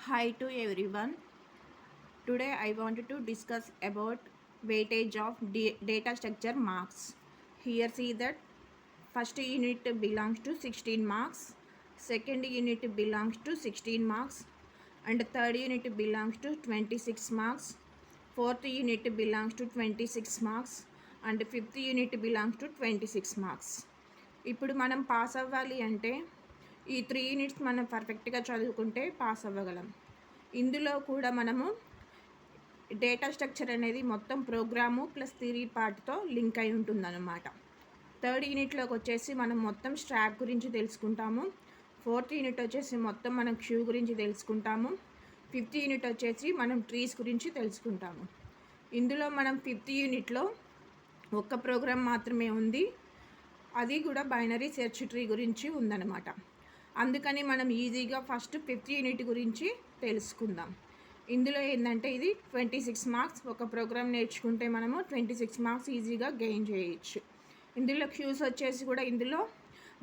Hi to everyone. Today I wanted to discuss about weightage of data structure marks. Here see that first unit belongs to 16 marks, second unit belongs to 16 marks, and third unit belongs to 26 marks, fourth unit belongs to 26 marks, and fifth unit belongs to 26 marks. ఇప్పుడు మనం pass అవ్వాలి అంటే ఈ 3 units మనం పర్ఫెక్ట్గా చదువుకుంటే pass అవ్వగలం. ఇందులో కూడా మనము డేటా స్ట్రక్చర్ అనేది మొత్తం ప్రోగ్రాము ప్లస్ థియరీ పార్ట్తో లింక్ అయి ఉంటుందన్నమాట. థర్డ్ యూనిట్లోకి వచ్చేసి మనం మొత్తం స్టాక్ గురించి తెలుసుకుంటాము. ఫోర్త్ యూనిట్ వచ్చేసి మొత్తం మనం క్యూ గురించి తెలుసుకుంటాము. ఫిఫ్త్ యూనిట్ వచ్చేసి మనం ట్రీస్ గురించి తెలుసుకుంటాము. ఇందులో మనం ఫిఫ్త్ యూనిట్లో ఒక్క ప్రోగ్రామ్ మాత్రమే ఉంది, అది కూడా బైనరీ సెర్చ్ ట్రీ గురించి ఉందన్నమాట. అందుకని మనం ఈజీగా ఫస్ట్ ఫిఫ్త్ యూనిట్ గురించి తెలుసుకుందాం. ఇందులో ఏంటంటే ఇది 26 మార్క్స్. ఒక ప్రోగ్రామ్ నేర్చుకుంటే మనము 26 మార్క్స్ ఈజీగా గెయిన్ చేయొచ్చు. ఇందులో క్యూస్ వచ్చేసి కూడా ఇందులో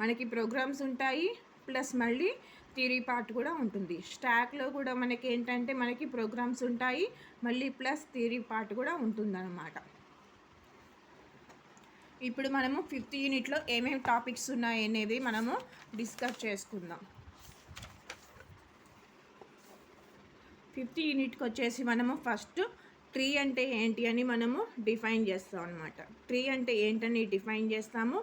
మనకి ప్రోగ్రామ్స్ ఉంటాయి, ప్లస్ మళ్ళీ థియరీ పార్ట్ కూడా ఉంటుంది. స్టాక్లో కూడా మనకి ఏంటంటే మనకి ప్రోగ్రామ్స్ ఉంటాయి, మళ్ళీ ప్లస్ థియరీ పార్ట్ కూడా ఉంటుందన్నమాట. ఇప్పుడు మనము ఫిఫ్త్ యూనిట్లో ఏమేమి టాపిక్స్ ఉన్నాయి అనేది మనము డిస్కస్ చేసుకుందాం. ఫిఫ్త్ యూనిట్కి వచ్చేసి మనము ఫస్ట్ ట్రీ అంటే ఏంటి అని మనము డిఫైన్ చేస్తాం అనమాట. ట్రీ అంటే ఏంటని డిఫైన్ చేస్తాము.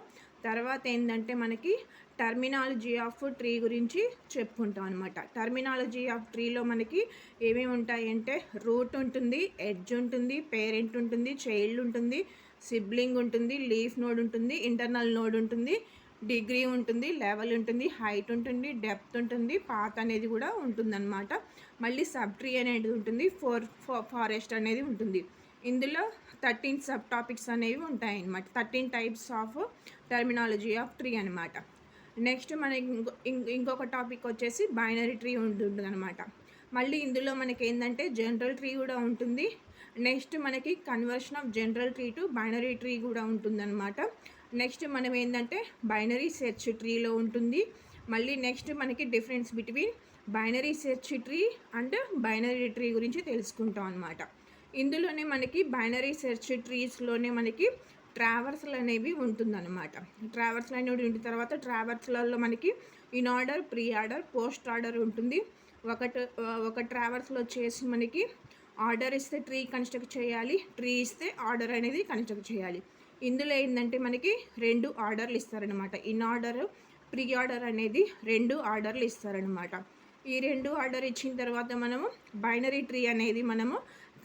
తర్వాత ఏంటంటే మనకి టర్మినాలజీ ఆఫ్ ట్రీ గురించి చెప్పుకుంటాం అనమాట. టర్మినాలజీ ఆఫ్ ట్రీలో మనకి ఏమేమి ఉంటాయి అంటే రూట్ ఉంటుంది, ఎడ్జ్ ఉంటుంది, పేరెంట్ ఉంటుంది, చైల్డ్ ఉంటుంది, సిబ్లింగ్ ఉంటుంది, లీఫ్ నోడ్ ఉంటుంది, ఇంటర్నల్ నోడ్ ఉంటుంది, డిగ్రీ ఉంటుంది, లెవెల్ ఉంటుంది, హైట్ ఉంటుంది, డెప్త్ ఉంటుంది, పాత్ అనేది కూడా ఉంటుందన్నమాట. మళ్ళీ సబ్ ట్రీ అనేది ఉంటుంది, ఫారెస్ట్ అనేది ఉంటుంది. ఇందులో 13 సబ్ టాపిక్స్ అనేవి ఉంటాయన్నమాట. 13 types of terminology of tree అనమాట. నెక్స్ట్ మనకి ఇంకొక టాపిక్ వచ్చేసి బైనరీ ట్రీ ఉంటుంది అనమాట. మళ్ళీ ఇందులో మనకి ఏంటంటే జనరల్ ట్రీ కూడా ఉంటుంది. నెక్స్ట్ మనకి conversion of general tree to binary tree కూడా ఉంటుందన్నమాట. నెక్స్ట్ మనం ఏంటంటే బైనరీ సెర్చ్ ట్రీలో ఉంటుంది. మళ్ళీ నెక్స్ట్ మనకి difference between binary search tree and binary tree గురించి తెలుసుకుంటాం అనమాట. ఇందులోనే మనకి బైనరీ సెర్చ్ ట్రీస్లోనే మనకి ట్రావర్స్లు అనేవి ఉంటుందన్నమాట. ట్రావర్స్లు అనేవి ఉంచిన తర్వాత ట్రావర్స్లలో మనకి in order, pre order, post order ఉంటుంది. ఒక ట్రావర్స్లో వచ్చేసి మనకి ఆర్డర్ ఇస్తే ట్రీ కన్స్ట్రక్ట్ చేయాలి, ట్రీ ఇస్తే ఆర్డర్ అనేది కన్స్ట్రక్ట్ చేయాలి. ఇందులో ఏంటంటే మనకి 2 ఆర్డర్లు ఇస్తారనమాట. ఇన్ ఆర్డర్, ప్రీ ఆర్డర్ అనేది 2 ఆర్డర్లు ఇస్తారనమాట. ఈ 2 ఆర్డర్ ఇచ్చిన తర్వాత మనము బైనరీ ట్రీ అనేది మనము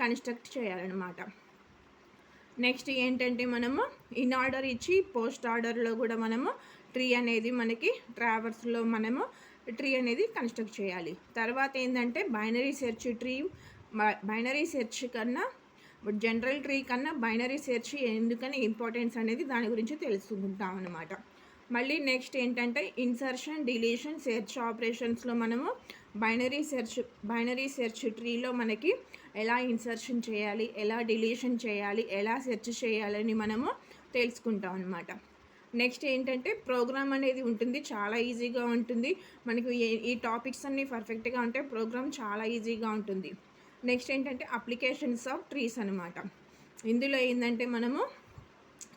కన్స్ట్రక్ట్ చేయాలన్నమాట. నెక్స్ట్ ఏంటంటే మనము ఇన్ ఆర్డర్ ఇచ్చి పోస్ట్ ఆర్డర్లో కూడా మనము ట్రీ అనేది మనకి ట్రావర్స్లో మనము ట్రీ అనేది కన్స్ట్రక్ట్ చేయాలి. తర్వాత ఏంటంటే బైనరీ సెర్చ్ కన్నా జనరల్ ట్రీ కన్నా బైనరీ సెర్చ్ ఎందుకని ఇంపార్టెన్స్ అనేది దాని గురించి తెలుసుకుంటాం అన్నమాట. మళ్ళీ నెక్స్ట్ ఏంటంటే ఇన్సర్షన్, డిలీషన్, సెర్చ్ ఆపరేషన్స్లో మనము బైనరీ సెర్చ్ ట్రీలో మనకి ఎలా ఇన్సర్షన్ చేయాలి, ఎలా డిలీషన్ చేయాలి, ఎలా సెర్చ్ చేయాలని మనము తెలుసుకుంటాం అన్నమాట. నెక్స్ట్ ఏంటంటే ప్రోగ్రామ్ అనేది ఉంటుంది, చాలా ఈజీగా ఉంటుంది. మనకి ఈ టాపిక్స్ అన్నీ పర్ఫెక్ట్గా ఉంటే ప్రోగ్రామ్ చాలా ఈజీగా ఉంటుంది. నెక్స్ట్ ఏంటంటే అప్లికేషన్స్ ఆఫ్ ట్రీస్ అనమాట. ఇందులో ఏంటంటే మనము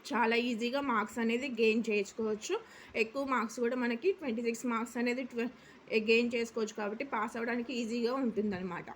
చాలా ఈజీగా మార్క్స్ అనేది గెయిన్ చేసుకోవచ్చు. ఎక్కువ మార్క్స్ కూడా మనకి 26 మార్క్స్ అనేది గెయిన్ చేసుకోవచ్చు. కాబట్టి పాస్ అవ్వడానికి ఈజీగా ఉంటుందన్నమాట.